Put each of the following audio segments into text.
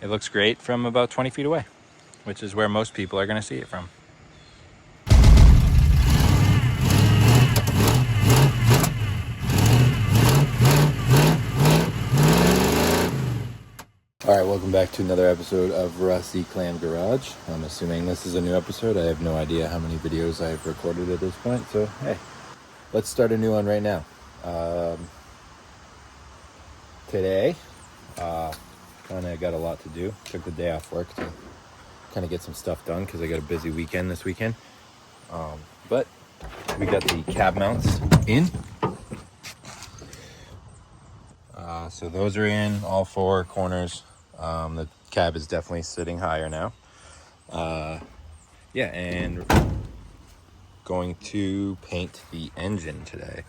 it looks great from about 20 feet away, which is where most people are going to see it from. All right, welcome back to another episode of Rusty Clam Garage. I'm assuming this is a new episode. I have no idea how many videos I've recorded at this point, so hey, let's start a new one right now. Today, kind of got a lot to do. Took the day off work to kind of get some stuff done because I got a busy weekend this weekend. But we got the cab mounts in. So those are in, all four corners. The cab is definitely sitting higher now. Yeah, and going to paint the engine today.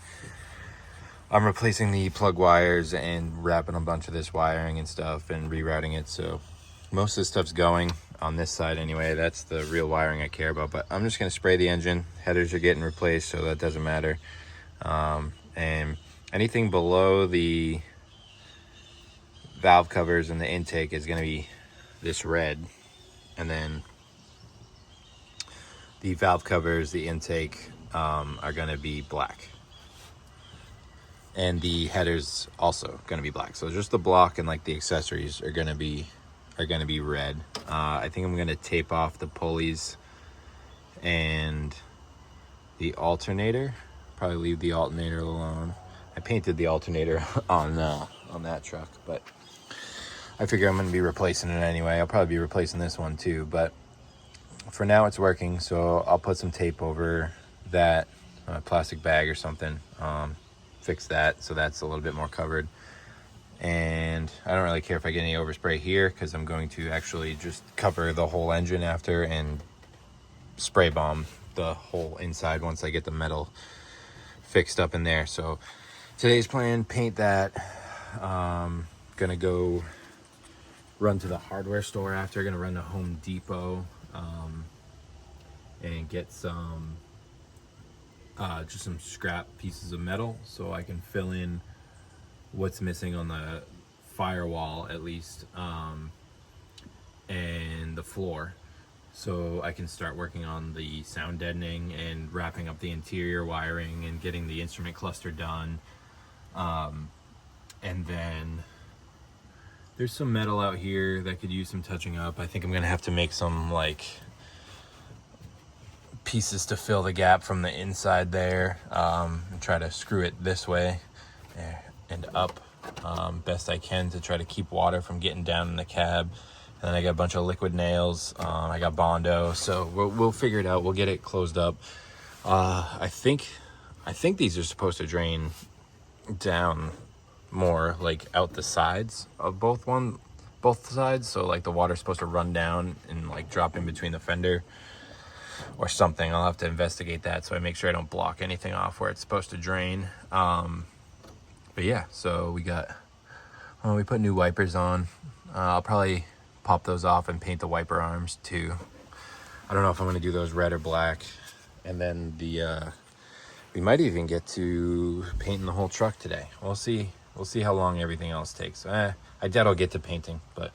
I'm replacing the plug wires and wrapping a bunch of this wiring and stuff and rerouting it. So most of the stuff's going on this side anyway. That's the real wiring I care about. But I'm just going to spray the engine. Headers are getting replaced, so that doesn't matter. And anything below the valve covers and the intake is going to be this red, and then the valve covers, the intake, are going to be black, and the headers also going to be black. So just the block and like the accessories are going to be red. I think I'm going to tape off the pulleys and the alternator. Probably leave the alternator alone. I painted the alternator on that truck, but I figure I'm going to be replacing it anyway. I'll probably be replacing this one too, but for now it's working, so I'll put some tape over that plastic bag or something, fix that so that's a little bit more covered. And I don't really care if I get any overspray here because I'm going to actually just cover the whole engine after and spray bomb the whole inside once I get the metal fixed up in there. So today's plan, paint that. Gonna go run to the hardware store after. Gonna run to Home Depot and get some just some scrap pieces of metal so I can fill in what's missing on the firewall at least, and the floor, so I can start working on the sound deadening and wrapping up the interior wiring and getting the instrument cluster done. And then there's some metal out here that could use some touching up. I think I'm gonna have to make some like pieces to fill the gap from the inside there, and try to screw it this way and up best I can to try to keep water from getting down in the cab. And then I got a bunch of liquid nails. I got Bondo, so we'll figure it out. We'll get it closed up. I think these are supposed to drain down more, like out the sides of both sides, so like the water's supposed to run down and like drop in between the fender or something. I'll have to investigate that so I make sure I don't block anything off where it's supposed to drain. But yeah, so we put new wipers on. I'll probably pop those off and paint the wiper arms too. I don't know if I'm going to do those red or black. And then we might even get to painting the whole truck today. We'll see how long everything else takes. I doubt I'll get to painting, but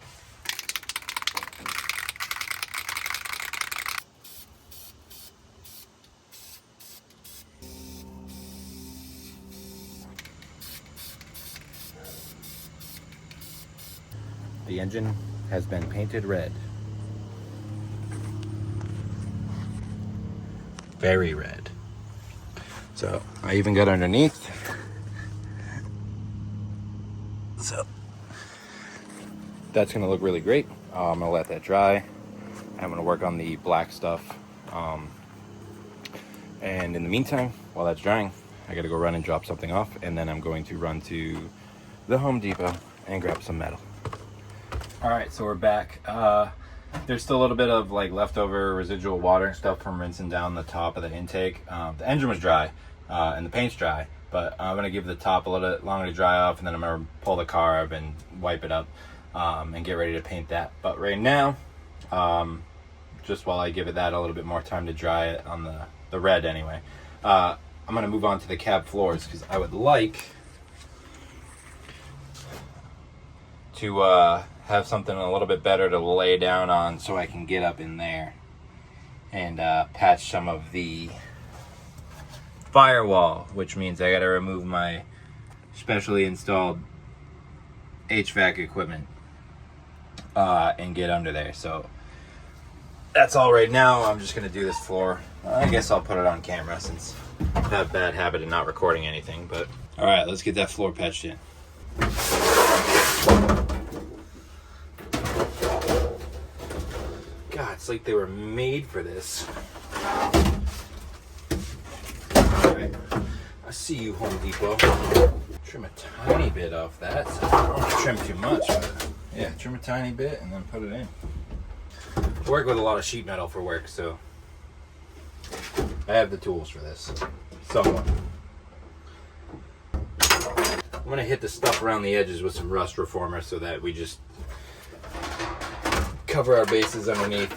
the engine has been painted red. Very red. So I even got underneath. So that's gonna look really great. I'm gonna let that dry. I'm gonna work on the black stuff. And in the meantime, while that's drying, I gotta go run and drop something off, and then I'm going to run to the Home Depot and grab some metal. All right, so we're back. There's still a little bit of like leftover residual water and stuff from rinsing down the top of the intake. The engine was dry and the paint's dry, but I'm gonna give the top a little bit longer to dry off, and then I'm gonna pull the carb and wipe it up and get ready to paint that. But right now, just while I give it that a little bit more time to dry it on the red anyway, I'm gonna move on to the cab floors because I would like to have something a little bit better to lay down on so I can get up in there and patch some of the firewall, which means I got to remove my specially installed HVAC equipment and get under there. So that's all right now. I'm just gonna do this floor. I guess I'll put it on camera since I have a bad habit of not recording anything. But all right, let's get that floor patched in. God, it's like they were made for this. All right, I see you, Home Depot. Trim a tiny bit off that. So I don't want to trim too much, but yeah, trim a tiny bit and then put it in. I work with a lot of sheet metal for work, so I have the tools for this, somewhat. I'm gonna hit the stuff around the edges with some rust reformer so that we just cover our bases underneath.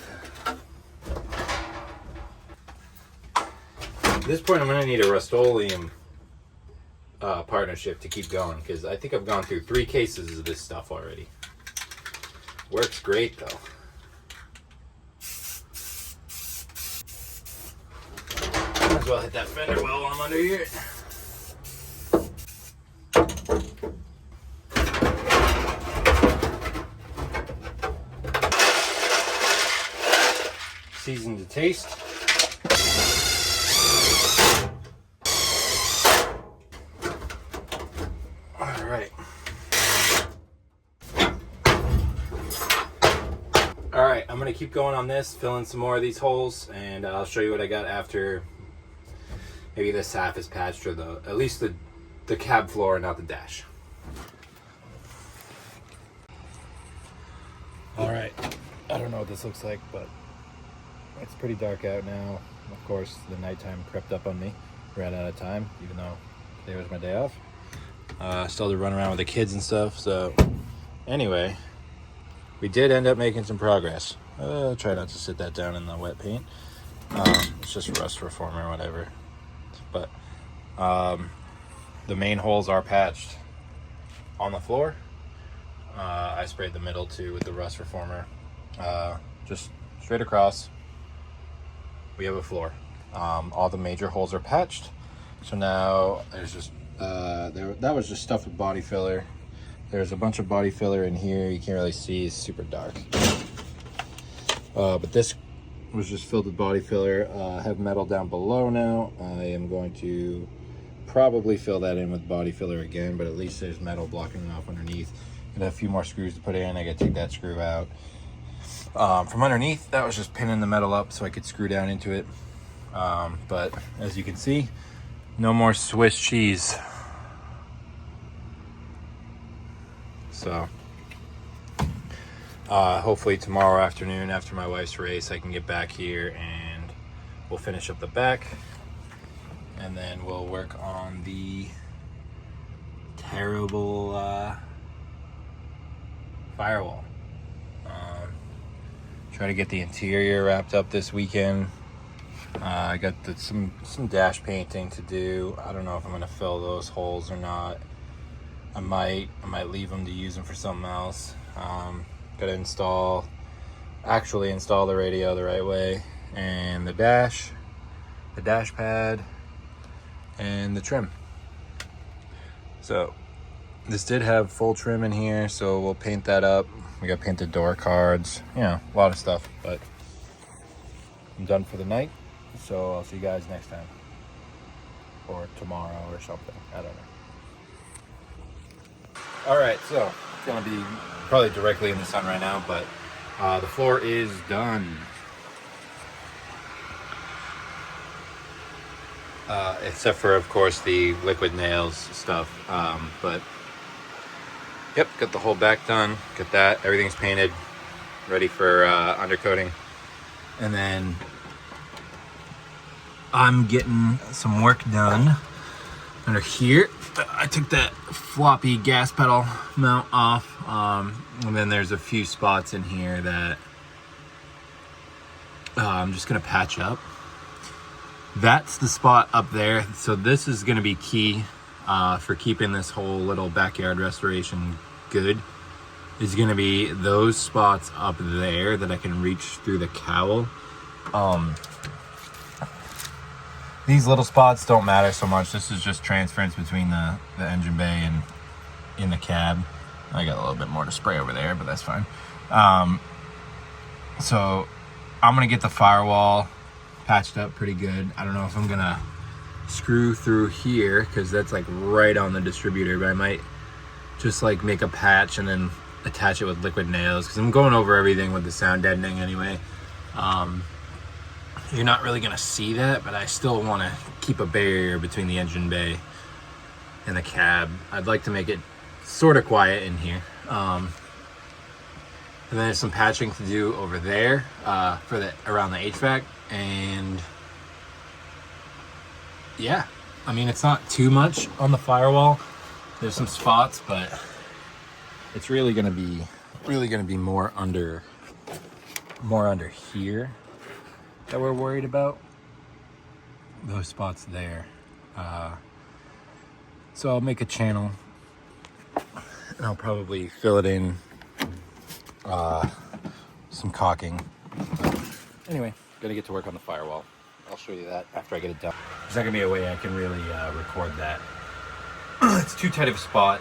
At this point, I'm gonna need a Rust-Oleum partnership to keep going, because I think I've gone through 3 cases of this stuff already. Works great though. Might as well hit that fender well while I'm under here. Seasoned to taste. All right. All right, I'm gonna keep going on this, fill in some more of these holes, and I'll show you what I got after maybe this half is patched, or at least the cab floor, not the dash. All right, I don't know what this looks like, but it's pretty dark out now. Of course, the nighttime crept up on me. Ran out of time, even though today was my day off. Still had to run around with the kids and stuff. So anyway, we did end up making some progress. Try not to sit that down in the wet paint. It's just rust reformer or whatever. But the main holes are patched on the floor. I sprayed the middle too with the rust reformer. Just straight across, we have a floor. All the major holes are patched. So now there's just that was just stuffed with body filler. There's a bunch of body filler in here. You can't really see, it's super dark. But this was just filled with body filler. I have metal down below now. I am going to probably fill that in with body filler again, but at least there's metal blocking it off underneath. Got a few more screws to put in. I gotta take that screw out. From underneath, that was just pinning the metal up so I could screw down into it. But as you can see, no more Swiss cheese. So hopefully tomorrow afternoon after my wife's race, I can get back here and we'll finish up the back, and then we'll work on the terrible firewall. Try to get the interior wrapped up this weekend. I got some dash painting to do. I don't know if I'm gonna fill those holes or not. I might leave them to use them for something else. Gotta actually install the radio the right way, and the dash pad, and the trim. So this did have full trim in here, so we'll paint that up. We got painted door cards, a lot of stuff, but I'm done for the night. So I'll see you guys next time, or tomorrow or something, I don't know. All right, so it's gonna be probably directly in the sun right now, but the floor is done. Except for, of course, the liquid nails stuff. But yep, got the whole back done. Got that. Everything's painted, ready for undercoating. And then I'm getting some work done under here. I took that floppy gas pedal mount off, and then there's a few spots in here that I'm just gonna patch up. That's the spot up there. So this is gonna be key for keeping this whole little backyard restoration good, is gonna be those spots up there that I can reach through the cowl. These little spots don't matter so much. This is just transference between the engine bay and in the cab. I got a little bit more to spray over there, but that's fine. So I'm gonna get the firewall patched up pretty good. I don't know if I'm gonna screw through here because that's like right on the distributor, but I might just like make a patch and then attach it with liquid nails because I'm going over everything with the sound deadening anyway. You're not really gonna see that, but I still want to keep a barrier between the engine bay and the cab. I'd like to make it sort of quiet in here. And then there's some patching to do over there for the around the HVAC, and yeah, I mean it's not too much on the firewall. There's some spots, but it's really gonna be more under here that we're worried about. Those spots there. So I'll make a channel and I'll probably fill it in some caulking. Anyway, gonna get to work on the firewall. I'll show you that after I get it done. There's not gonna be a way I can really record that. It's too tight of a spot.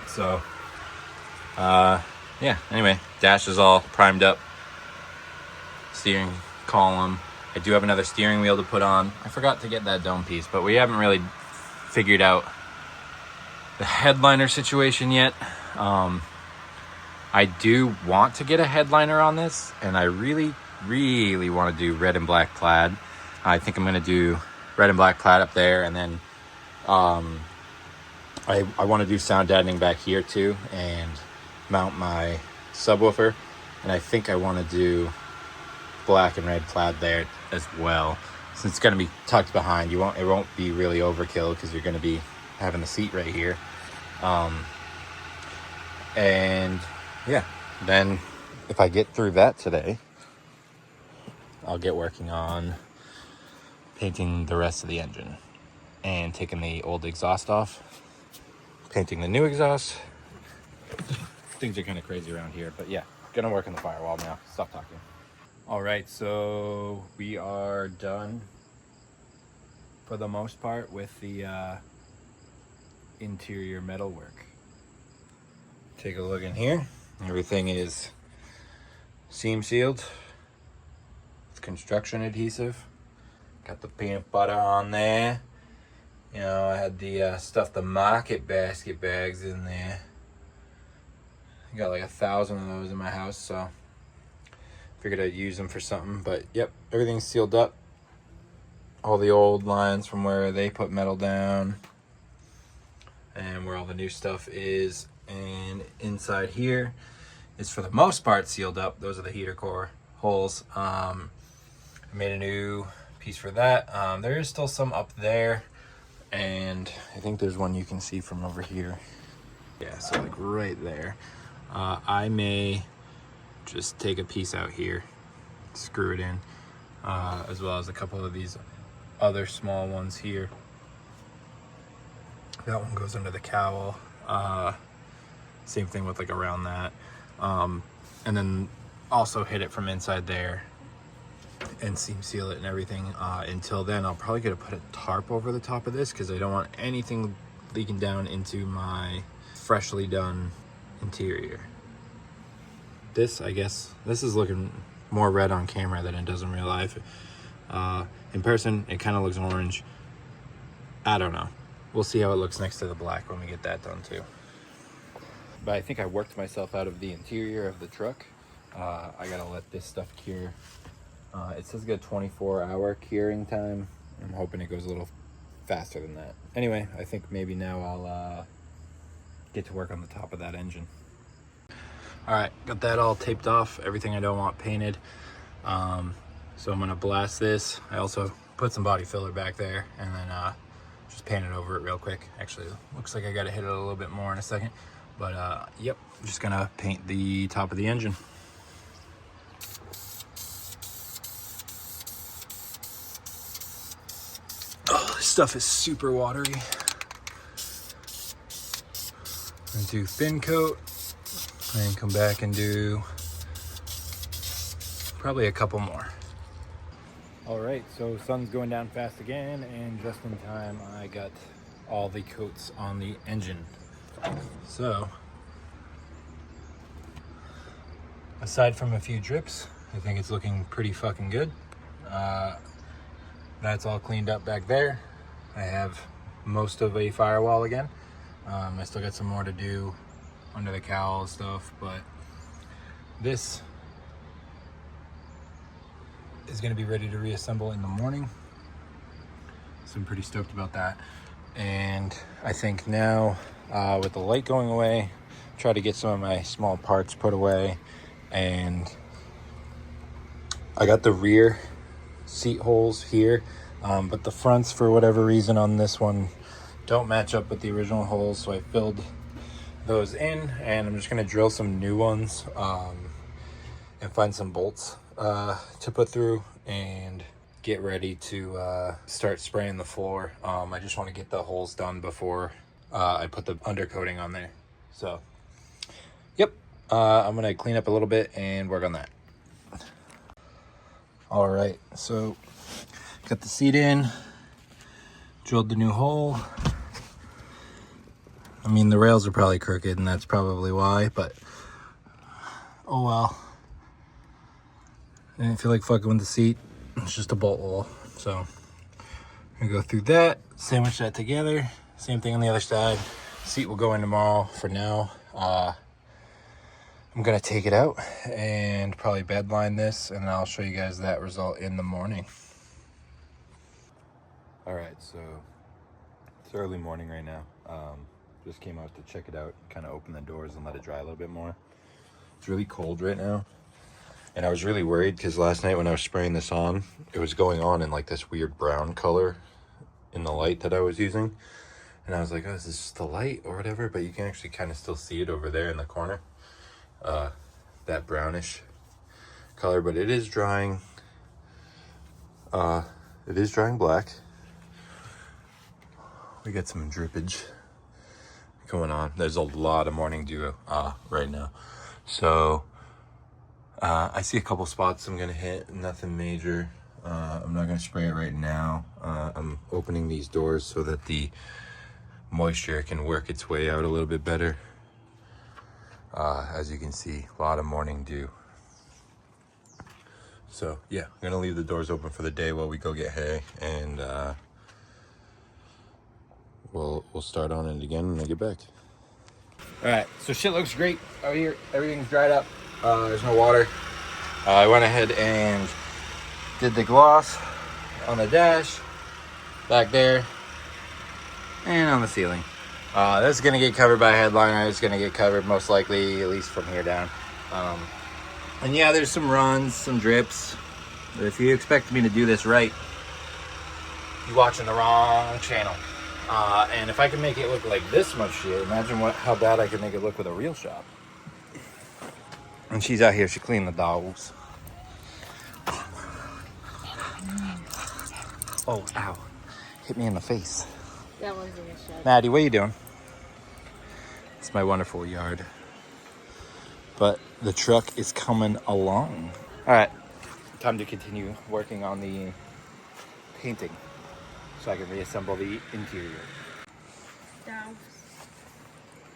So yeah, anyway, dash is all primed up. Steering column. I do have another steering wheel to put on. I forgot to get that dome piece, but we haven't really figured out the headliner situation yet. I do want to get a headliner on this, and I really want to do red and black plaid. I think I'm going to do red and black plaid up there, and then I want to do sound deadening back here too, and mount my subwoofer, and I think I want to do black and red plaid there as well. Since it's going to be tucked behind, it won't be really overkill because you're going to be having the seat right here. And yeah, then if I get through that today, I'll get working on painting the rest of the engine and taking the old exhaust off, painting the new exhaust. Things are kind of crazy around here, but yeah, gonna work on the firewall now. Stop talking. All right, so we are done for the most part with the interior metal work. Take a look in here. Everything is seam sealed. It's construction adhesive. Got the peanut butter on there. You know, I had the stuff, the market basket bags in there. I got like 1,000 of those in my house, so figured I'd use them for something. But yep, everything's sealed up. All the old lines from where they put metal down and where all the new stuff is. And inside here is for the most part sealed up. Those are the heater core holes. I made a new piece for that. There is still some up there, and I think there's one you can see from over here. Yeah, so like right there. I may just take a piece out here, screw it in, as well as a couple of these other small ones here. That one goes under the cowl. Same thing with like around that. And then also hit it from inside there and seam seal it and everything. Until then, I'll probably get to put a tarp over the top of this because I don't want anything leaking down into my freshly done interior. This, I guess, this is looking more red on camera than it does in real life. In person, it kind of looks orange. I don't know. We'll see how it looks next to the black when we get that done too. But I think I worked myself out of the interior of the truck. I gotta let this stuff cure. It says it's got a 24-hour curing time. I'm hoping it goes a little faster than that. Anyway, I think maybe now I'll get to work on the top of that engine. All right, got that all taped off, everything I don't want painted. So I'm gonna blast this. I also put some body filler back there and then just paint it over it real quick. Actually, looks like I gotta hit it a little bit more in a second. But yep, I'm just gonna paint the top of the engine. Oh, this stuff is super watery. I'm gonna do thin coat, and come back and do probably a couple more. All right, so sun's going down fast again, and just in time I got all the coats on the engine. So aside from a few drips, I think it's looking pretty fucking good. That's all cleaned up back there. I have most of a firewall again. I still got some more to do under the cowl stuff, but this is going to be ready to reassemble in the morning. So I'm pretty stoked about that. And I think now with the light going away, try to get some of my small parts put away. And I got the rear seat holes here, but the fronts, for whatever reason on this one, don't match up with the original holes. So I filled those in, and I'm just going to drill some new ones and find some bolts to put through and get ready to start spraying the floor. I just want to get the holes done before I put the undercoating on there. So yep, I'm gonna clean up a little bit and work on that. All right, so got the seat in, drilled the new hole. I mean, the rails are probably crooked, and that's probably why, but oh well. I didn't feel like fucking with the seat. It's just a bolt hole. So I'm gonna go through that, sandwich that together. Same thing on the other side. Seat will go in tomorrow. For now, I'm gonna take it out and probably bed line this, and I'll show you guys that result in the morning. All right, so it's early morning right now. Just came out to check it out, kind of open the doors and let it dry a little bit more. It's really cold right now. And I was really worried because last night when I was spraying this on, it was going on in like this weird brown color in the light that I was using. And I was like, oh, is this just the light or whatever? But you can actually kind of still see it over there in the corner. That brownish color, but it is drying. It is drying black. We got some drippage going on. There's a lot of morning dew right now. So I see a couple spots I'm gonna hit, nothing major. I'm not gonna spray it right now. I'm opening these doors so that the moisture can work its way out a little bit better. As you can see, a lot of morning dew. So yeah, I'm gonna leave the doors open for the day while we go get hay, and we'll start on it again when I get back. All right, so shit looks great out here. Everything's dried up. There's no water. I went ahead and did the gloss on the dash back there and on the ceiling. This is gonna get covered by a headliner. It's gonna get covered most likely, at least from here down. And yeah, there's some runs, some drips. But if you expect me to do this right, you're watching the wrong channel. And if I can make it look like this much shit, imagine how bad I could make it look with a real shop. And she's out here, she cleaned the dogs. Oh, ow. Hit me in the face. That wasn't a shed. Maddie, what are you doing? It's my wonderful yard. But the truck is coming along. All right, time to continue working on the painting so I can reassemble the interior. Down.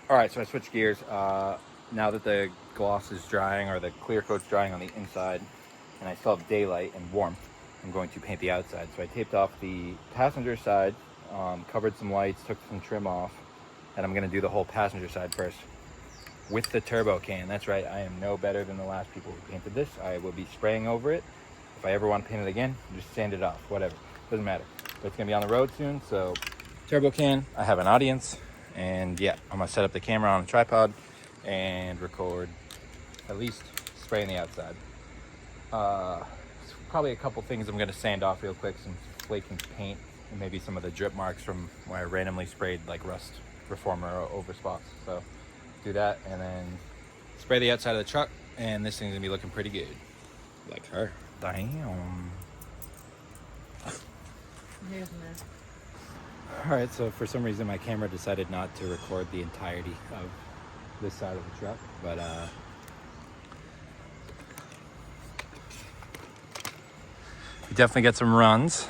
All right, so I switched gears. Now that the gloss is drying, or the clear coat's drying on the inside, and I still have daylight and warmth, I'm going to paint the outside. So I taped off the passenger side, covered some lights, took some trim off, and I'm gonna do the whole passenger side first with the turbo can. That's right, I am no better than the last people who painted this. I will be spraying over it. If I ever want to paint it again, just sand it off, whatever, doesn't matter. But it's gonna be on the road soon, so turbo can, I have an audience, and yeah, I'm gonna set up the camera on a tripod and record at least spraying the outside. Probably a couple things I'm gonna sand off real quick, some flaking paint, and maybe some of the drip marks from where I randomly sprayed like rust reformer over spots. So do that, and then spray the outside of the truck, and this thing's gonna be looking pretty good. Like her. Damn. Here's my... All right, so for some reason my camera decided not to record the entirety of this side of the truck, but we definitely get some runs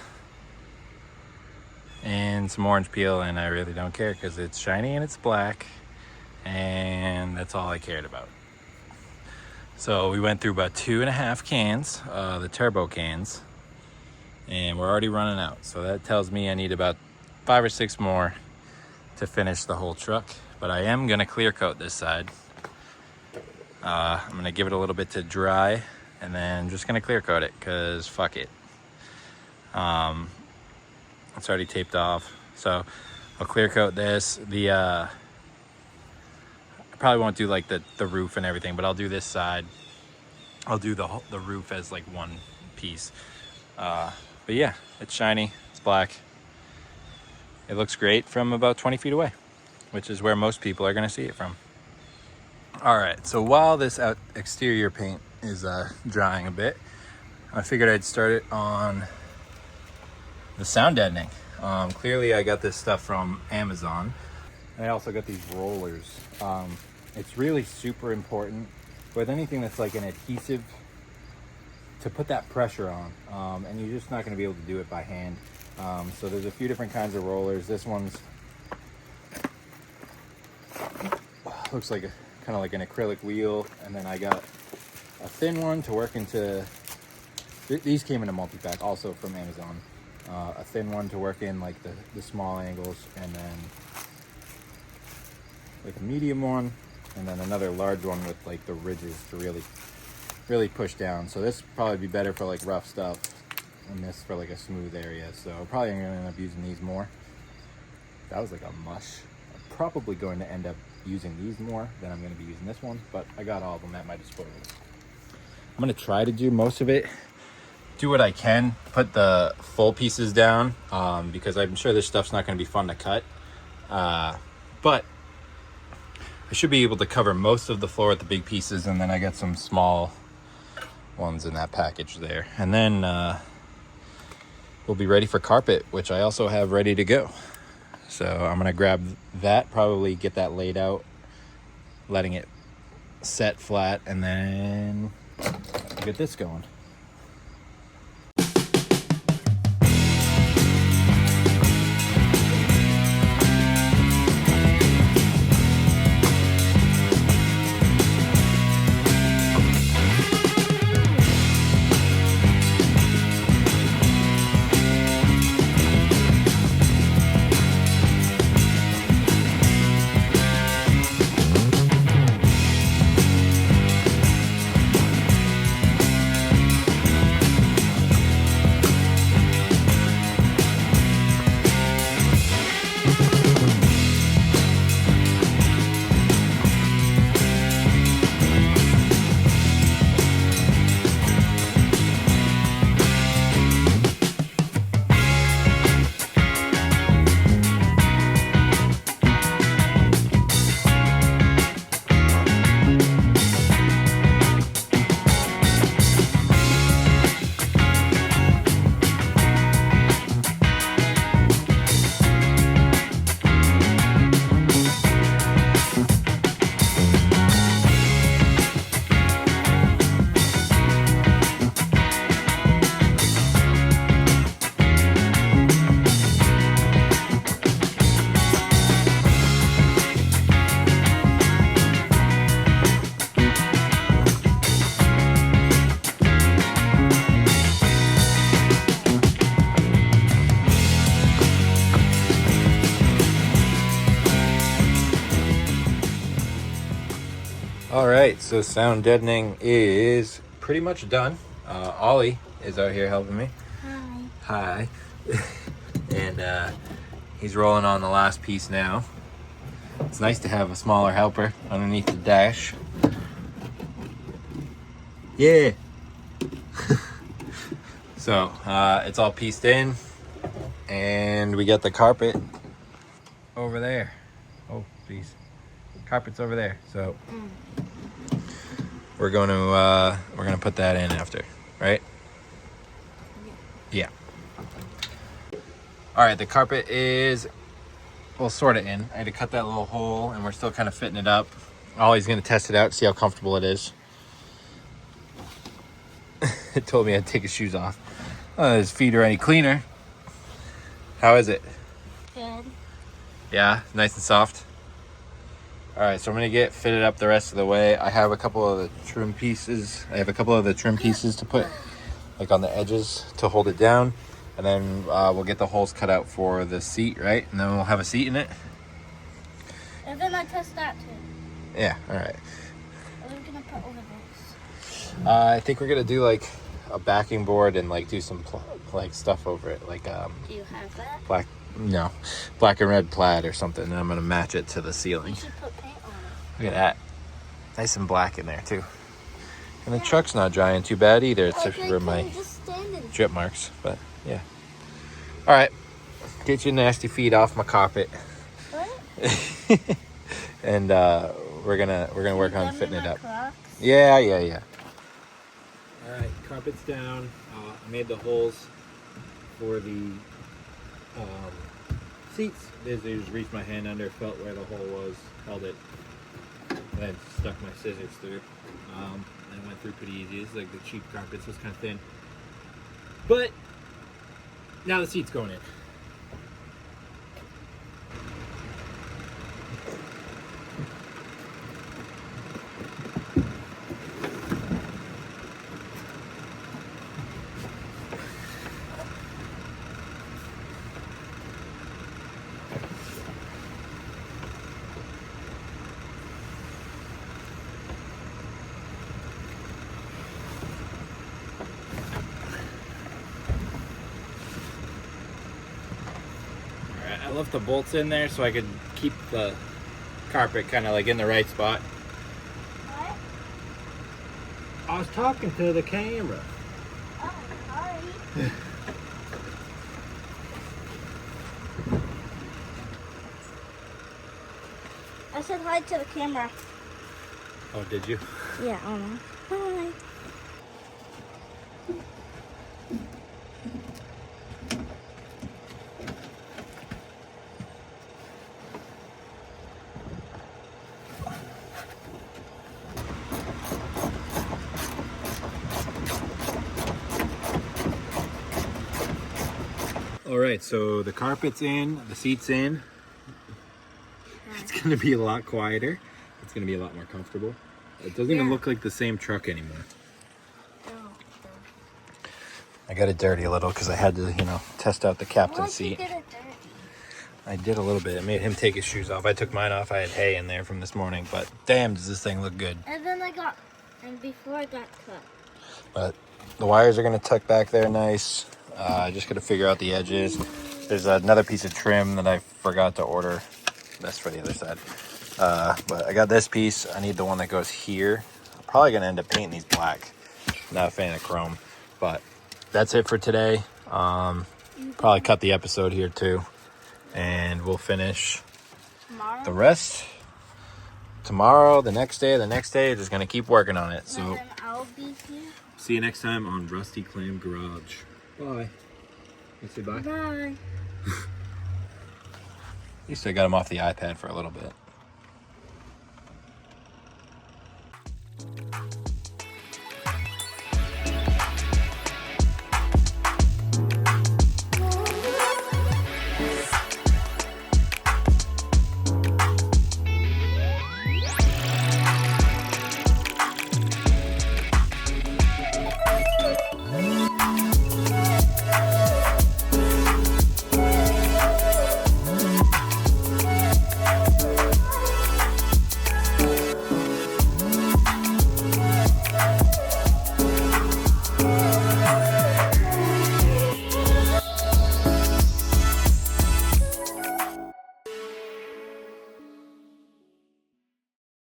and some orange peel, and I really don't care because it's shiny and it's black, and that's all I cared about. So we went through about 2.5 cans, the turbo cans, and we're already running out. So that tells me I need about 5 or 6 more to finish the whole truck. But I am gonna clear coat this side. I'm gonna give it a little bit to dry, and then I'm just gonna clear coat it because fuck it. It's already taped off, so I'll clear coat this. I probably won't do like the roof and everything, but I'll do this side. I'll do the roof as like one piece. But yeah, it's shiny, it's black. It looks great from about 20 feet away, which is where most people are gonna see it from. All right, so while this exterior paint is drying a bit, I figured I'd start it on the sound deadening. Clearly I got this stuff from Amazon. And I also got these rollers. It's really super important with anything that's like an adhesive to put that pressure on. And you're just not gonna be able to do it by hand. So there's a few different kinds of rollers. This one's looks like kind of like an acrylic wheel. And then I got a thin one to work into, these came in a multi-pack also from Amazon. A thin one to work in like the small angles, and then like a medium one, and then another large one with like the ridges to really push down. So this would probably be better for like rough stuff, and this for like a smooth area. So probably I'm gonna end up using these more. That was like a mush. I'm probably going to end up using these more than I'm gonna be using this one, but I got all of them at my disposal. I'm gonna try to do most of it. Do what I can, put the full pieces down, because I'm sure this stuff's not going to be fun to cut, but I should be able to cover most of the floor with the big pieces, and then I got some small ones in that package there, and then we'll be ready for carpet, which I also have ready to go. So I'm gonna grab that, probably get that laid out, letting it set flat, and then get this going. All right, so sound deadening is pretty much done. Ollie is out here helping me. Hi. And he's rolling on the last piece now. It's nice to have a smaller helper underneath the dash. Yeah. So it's all pieced in, and we got the carpet over there. Oh, please. Carpet's over there. So we're gonna put that in after, right? Yeah. All right, the carpet is, we'll sort it in. I had to cut that little hole, and we're still kind of fitting it up. Ollie's gonna test it out, see how comfortable it is. It told me I'd take his shoes off. His feet are any cleaner. How is it? Good. Yeah, nice and soft. All right, so I'm gonna get fitted up the rest of the way. I have a couple of the trim pieces. To put like on the edges to hold it down. And then we'll get the holes cut out for the seat, right? And then we'll have a seat in it. And then I test that too. Yeah, all right. What are we gonna put over this? I think we're gonna do like a backing board and like do some like stuff over it, like Do you have that? black and red plaid or something. And I'm gonna match it to the ceiling. You should put paint on it. Look at that, nice and black in there too. And the truck's not drying too bad either. It's Okay, for my just stand in. drip marks, but yeah. All right, get your nasty feet off my carpet. What? And we're gonna work on fitting it up. Crocs? Yeah. All right, carpet's down. I made the holes for the seats. I just reached my hand under, felt where the hole was, held it, and then stuck my scissors through. And it went through pretty easy. It's like the cheap carpets was kind of thin, but now the seat's going in. I left the bolts in there so I could keep the carpet kind of like in the right spot. What? I was talking to the camera. Oh, sorry. I said hi to the camera. Oh, did you? Yeah, hi. All right, so the carpet's in, the seat's in. It's gonna be a lot quieter. It's gonna be a lot more comfortable. It doesn't even look like the same truck anymore. I got it dirty a little because I had to, test out the captain's seat. Did it dirty? I did a little bit. It made him take his shoes off. I took mine off. I had hay in there from this morning, but damn, does this thing look good. And then before I got cut. But the wires are gonna tuck back there nice. Just gotta figure out the edges. There's another piece of trim that I forgot to order. That's for the other side. But I got this piece. I need the one that goes here. I'm probably gonna end up painting these black. Not a fan of chrome, but that's it for today. Probably cut the episode here too, and we'll finish Tomorrow? the rest tomorrow, the next day. Just gonna keep working on it. So And then I'll be here. see you next time on Rusty Clam Garage. Bye. You say bye? Bye. At least I got him off the iPad for a little bit.